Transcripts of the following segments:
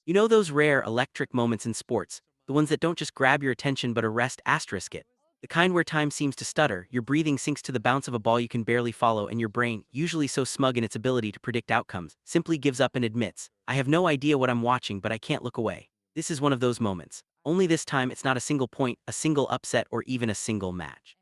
You know those rare electric moments in sports, the ones that don't just grab your attention but arrest asterisk it. The kind where time seems to stutter, your breathing sinks to the bounce of a ball you can barely follow, and your brain, usually so smug in its ability to predict outcomes, simply gives up and admits, I have no idea what I'm watching, but I can't look away. This is one of those moments. Only this time it's not a single point, a single upset, or even a single match.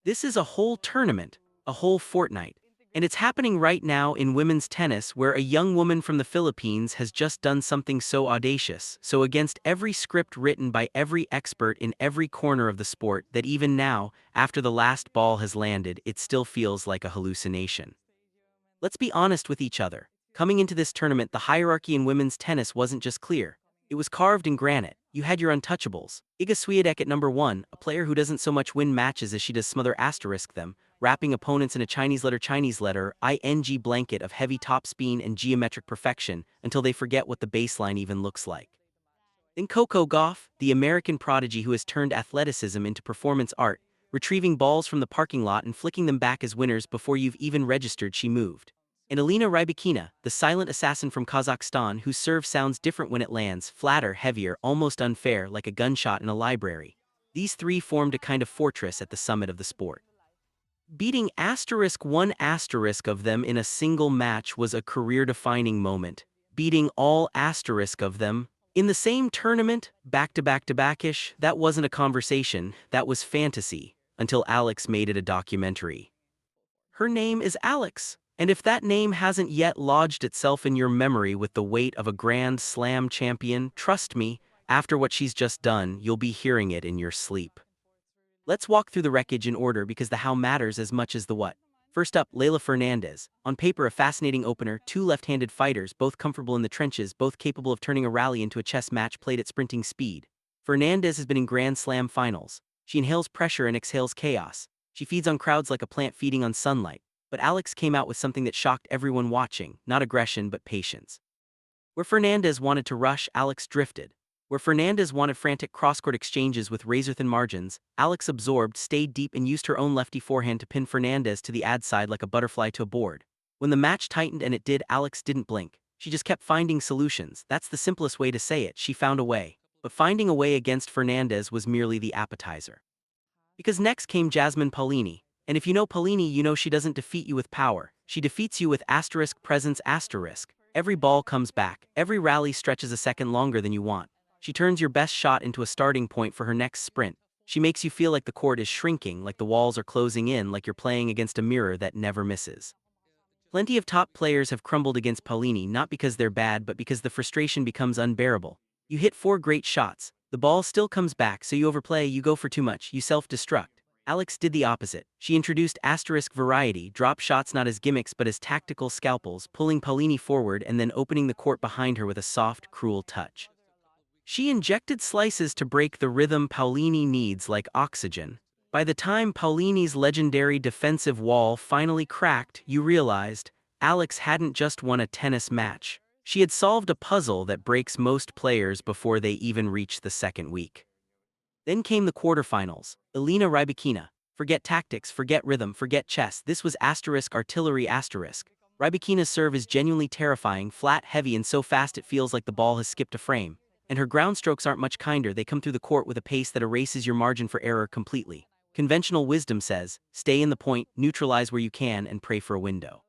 This is a whole tournament, a whole fortnight. And it's happening right now in women's tennis, where a young woman from the Philippines has just done something so audacious, so against every script written by every expert in every corner of the sport, that even now, after the last ball has landed, it still feels like a hallucination. Let's be honest with each other. Coming into this tournament, the hierarchy in women's tennis wasn't just clear. It was carved in granite. You had your untouchables. Iga Swiatek at number 1, a player who doesn't so much win matches as she does smother asterisk them, wrapping opponents in a Chinese letter ing blanket of heavy topspin and geometric perfection until they forget what the baseline even looks like. Then Coco Gauff, the American prodigy who has turned athleticism into performance art, retrieving balls from the parking lot and flicking them back as winners before you've even registered she moved. And Alina Rybakina, the silent assassin from Kazakhstan whose serve sounds different when it lands, flatter, heavier, almost unfair, like a gunshot in a library. These three formed a kind of fortress at the summit of the sport. Beating one of them in a single match was a career-defining moment. Beating all of them in the same tournament, back-to-back-to-back-ish, that wasn't a conversation, that was fantasy, until Alex made it a documentary. Her name is Alex, and if that name hasn't yet lodged itself in your memory with the weight of a Grand Slam champion, trust me, after what she's just done, you'll be hearing it in your sleep. Let's walk through the wreckage in order because the how matters as much as the what. First up, Leylah Fernandez. On paper, a fascinating opener, two left-handed fighters, both comfortable in the trenches, both capable of turning a rally into a chess match played at sprinting speed. Fernandez has been in Grand Slam finals. She inhales pressure and exhales chaos. She feeds on crowds like a plant feeding on sunlight. But Alex came out with something that shocked everyone watching, not aggression but patience. Where Fernandez wanted to rush, Alex drifted. Where Fernandez wanted frantic cross-court exchanges with razor-thin margins, Alex absorbed, stayed deep, and used her own lefty forehand to pin Fernandez to the ad side like a butterfly to a board. When the match tightened, and it did, Alex didn't blink. She just kept finding solutions. That's the simplest way to say it. She found a way. But finding a way against Fernandez was merely the appetizer. Because next came Jasmine Paolini. And if you know Paolini, you know she doesn't defeat you with power. She defeats you with asterisk presence asterisk. Every ball comes back. Every rally stretches a second longer than you want. She turns your best shot into a starting point for her next sprint. She makes you feel like the court is shrinking, like the walls are closing in, like you're playing against a mirror that never misses. Plenty of top players have crumbled against Paolini, not because they're bad but because the frustration becomes unbearable. You hit 4 great shots, the ball still comes back, so you overplay, you go for too much, you self-destruct. Alex did the opposite. She introduced asterisk variety, drop shots not as gimmicks but as tactical scalpels, pulling Paolini forward and then opening the court behind her with a soft, cruel touch. She injected slices to break the rhythm Paolini needs like oxygen. By the time Paolini's legendary defensive wall finally cracked, you realized Alex hadn't just won a tennis match. She had solved a puzzle that breaks most players before they even reach the second week. Then came the quarterfinals. Alina Rybakina. Forget tactics, forget rhythm, forget chess. This was asterisk artillery asterisk. Rybakina's serve is genuinely terrifying, flat, heavy, and so fast it feels like the ball has skipped a frame. And her ground strokes aren't much kinder. They come through the court with a pace that erases your margin for error completely. Conventional wisdom says, stay in the point, neutralize where you can, and pray for a window.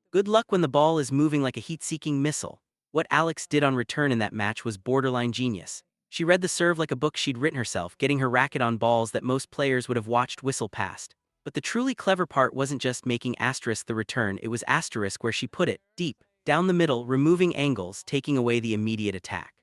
Good luck when the ball is moving like a heat-seeking missile. What Alex did on return in that match was borderline genius. She read the serve like a book she'd written herself, getting her racket on balls that most players would have watched whistle past. But the truly clever part wasn't just making asterisk the return, it was asterisk where she put it, deep, down the middle, removing angles, taking away the immediate attack.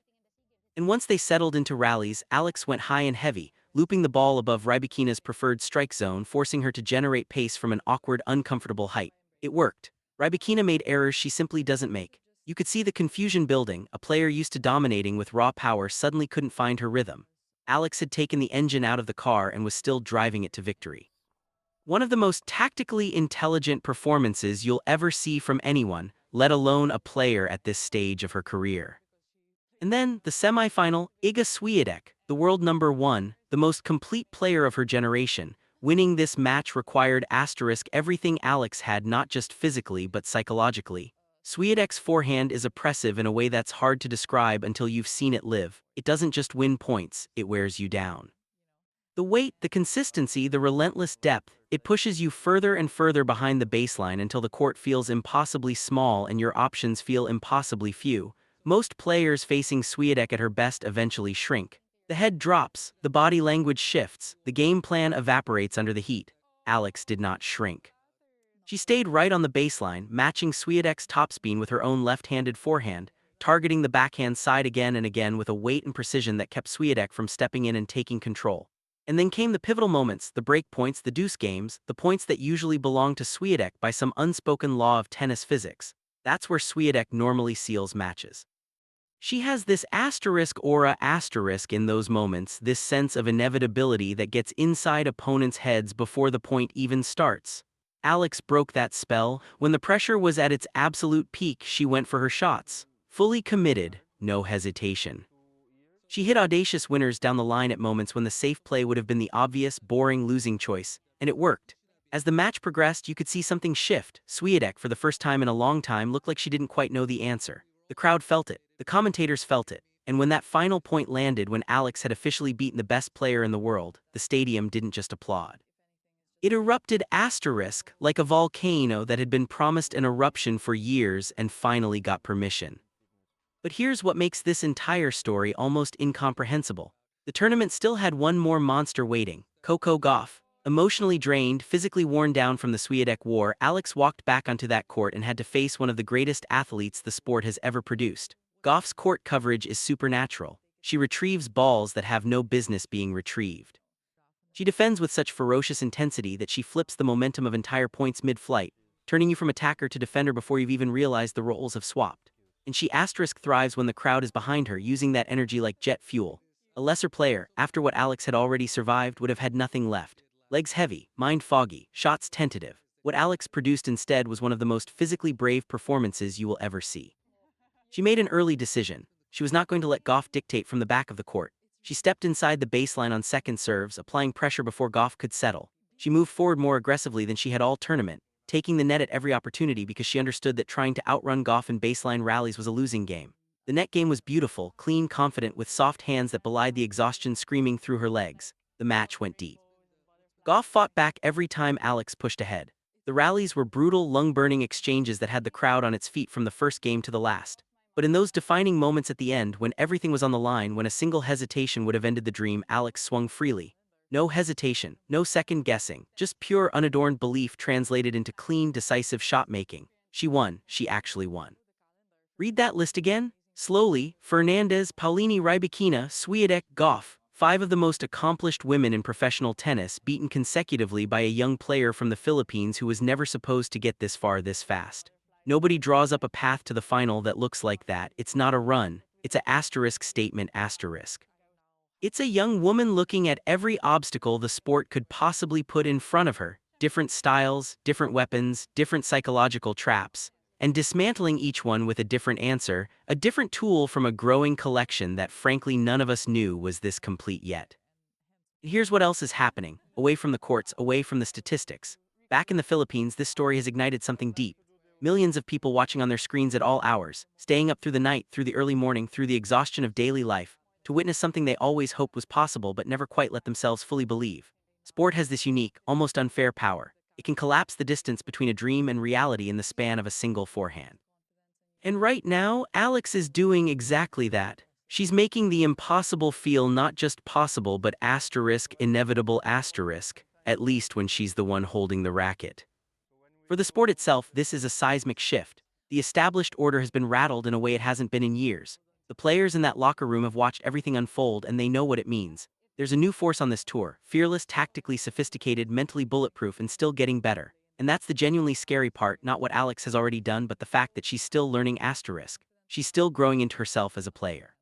And once they settled into rallies, Alex went high and heavy, looping the ball above Rybakina's preferred strike zone, forcing her to generate pace from an awkward, uncomfortable height. It worked. Rybakina made errors she simply doesn't make. You could see the confusion building. A player used to dominating with raw power suddenly couldn't find her rhythm. Alex had taken the engine out of the car and was still driving it to victory. One of the most tactically intelligent performances you'll ever see from anyone, let alone a player at this stage of her career. And then, the semifinal, Iga Swiatek, the world number 1, the most complete player of her generation. Winning this match required asterisk everything Alex had, not just physically but psychologically. Swiatek's forehand is oppressive in a way that's hard to describe until you've seen it live. It doesn't just win points, it wears you down. The weight, the consistency, the relentless depth, it pushes you further and further behind the baseline until the court feels impossibly small and your options feel impossibly few. Most players facing Swiatek at her best eventually shrink. The head drops, the body language shifts, the game plan evaporates under the heat. Alex did not shrink. She stayed right on the baseline, matching Swiatek's topspin with her own left-handed forehand, targeting the backhand side again and again with a weight and precision that kept Swiatek from stepping in and taking control. And then came the pivotal moments, the break points, the deuce games, the points that usually belong to Swiatek by some unspoken law of tennis physics. That's where Swiatek normally seals matches. She has this asterisk aura asterisk in those moments, this sense of inevitability that gets inside opponents' heads before the point even starts. Alex broke that spell. When the pressure was at its absolute peak, she went for her shots. Fully committed, no hesitation. She hit audacious winners down the line at moments when the safe play would have been the obvious, boring losing choice, and it worked. As the match progressed, you could see something shift. Swiatek, for the first time in a long time, looked like she didn't quite know the answer. The crowd felt it. The commentators felt it. And when that final point landed, when Alex had officially beaten the best player in the world, the stadium didn't just applaud. It erupted asterisk like a volcano that had been promised an eruption for years and finally got permission. But here's what makes this entire story almost incomprehensible. The tournament still had one more monster waiting, Coco Gauff. Emotionally drained, physically worn down from the Swiatek war, Alex walked back onto that court and had to face one of the greatest athletes the sport has ever produced. Gauff's court coverage is supernatural. She retrieves balls that have no business being retrieved. She defends with such ferocious intensity that she flips the momentum of entire points mid-flight, turning you from attacker to defender before you've even realized the roles have swapped. And she asterisk thrives when the crowd is behind her, using that energy like jet fuel. A lesser player, after what Alex had already survived, would have had nothing left. Legs heavy, mind foggy, shots tentative. What Alex produced instead was one of the most physically brave performances you will ever see. She made an early decision. She was not going to let Gauff dictate from the back of the court. She stepped inside the baseline on second serves, applying pressure before Gauff could settle. She moved forward more aggressively than she had all tournament, taking the net at every opportunity because she understood that trying to outrun Gauff in baseline rallies was a losing game. The net game was beautiful, clean, confident, with soft hands that belied the exhaustion screaming through her legs. The match went deep. Gauff fought back every time Alex pushed ahead. The rallies were brutal, lung-burning exchanges that had the crowd on its feet from the first game to the last. But in those defining moments at the end, when everything was on the line, when a single hesitation would have ended the dream, Alex swung freely. No hesitation, no second-guessing, just pure unadorned belief translated into clean, decisive shot-making. She won. She actually won. Read that list again. Slowly: Fernandez, Paulini, Rybakina, Swiatek, Gauff. 5 of the most accomplished women in professional tennis, beaten consecutively by a young player from the Philippines who was never supposed to get this far this fast. Nobody draws up a path to the final that looks like that. It's not a run. It's a asterisk statement asterisk. It's a young woman looking at every obstacle the sport could possibly put in front of her. Different styles, different weapons, different psychological traps. And dismantling each one with a different answer, a different tool from a growing collection that frankly none of us knew was this complete yet. Here's what else is happening, away from the courts, away from the statistics. Back in the Philippines, this story has ignited something deep. Millions of people watching on their screens at all hours, staying up through the night, through the early morning, through the exhaustion of daily life, to witness something they always hoped was possible but never quite let themselves fully believe. Sport has this unique, almost unfair power. It can collapse the distance between a dream and reality in the span of a single forehand. And right now, Alex is doing exactly that. She's making the impossible feel not just possible but asterisk inevitable asterisk, at least when she's the one holding the racket. For the sport itself, this is a seismic shift. The established order has been rattled in a way it hasn't been in years. The players in that locker room have watched everything unfold and they know what it means. There's a new force on this tour, fearless, tactically sophisticated, mentally bulletproof, and still getting better. And that's the genuinely scary part, not what Alex has already done, but the fact that she's still learning asterisk. She's still growing into herself as a player.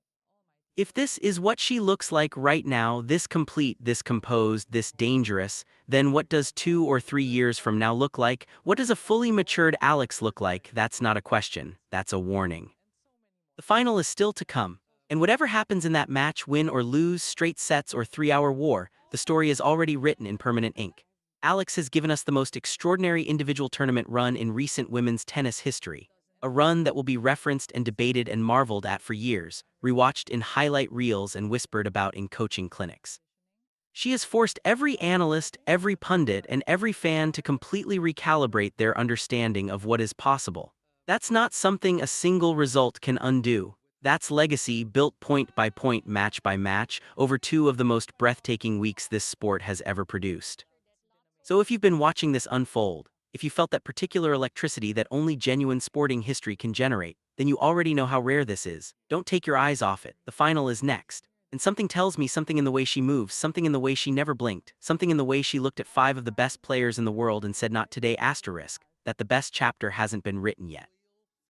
If this is what she looks like right now, this complete, this composed, this dangerous, then what does 2 or 3 years from now look like? What does a fully matured Alex look like? That's not a question, that's a warning. The final is still to come, and whatever happens in that match, win or lose, straight sets or 3-hour war, the story is already written in permanent ink. Alex has given us the most extraordinary individual tournament run in recent women's tennis history. A run that will be referenced and debated and marveled at for years, rewatched in highlight reels and whispered about in coaching clinics. She has forced every analyst, every pundit, and every fan to completely recalibrate their understanding of what is possible. That's not something a single result can undo. That's legacy built point by point, match by match, over two of the most breathtaking weeks this sport has ever produced. So if you've been watching this unfold, if you felt that particular electricity that only genuine sporting history can generate, then you already know how rare this is. Don't take your eyes off it. The final is next. And something tells me, something in the way she moves, something in the way she never blinked, something in the way she looked at five of the best players in the world and said, "Not today," that the best chapter hasn't been written yet.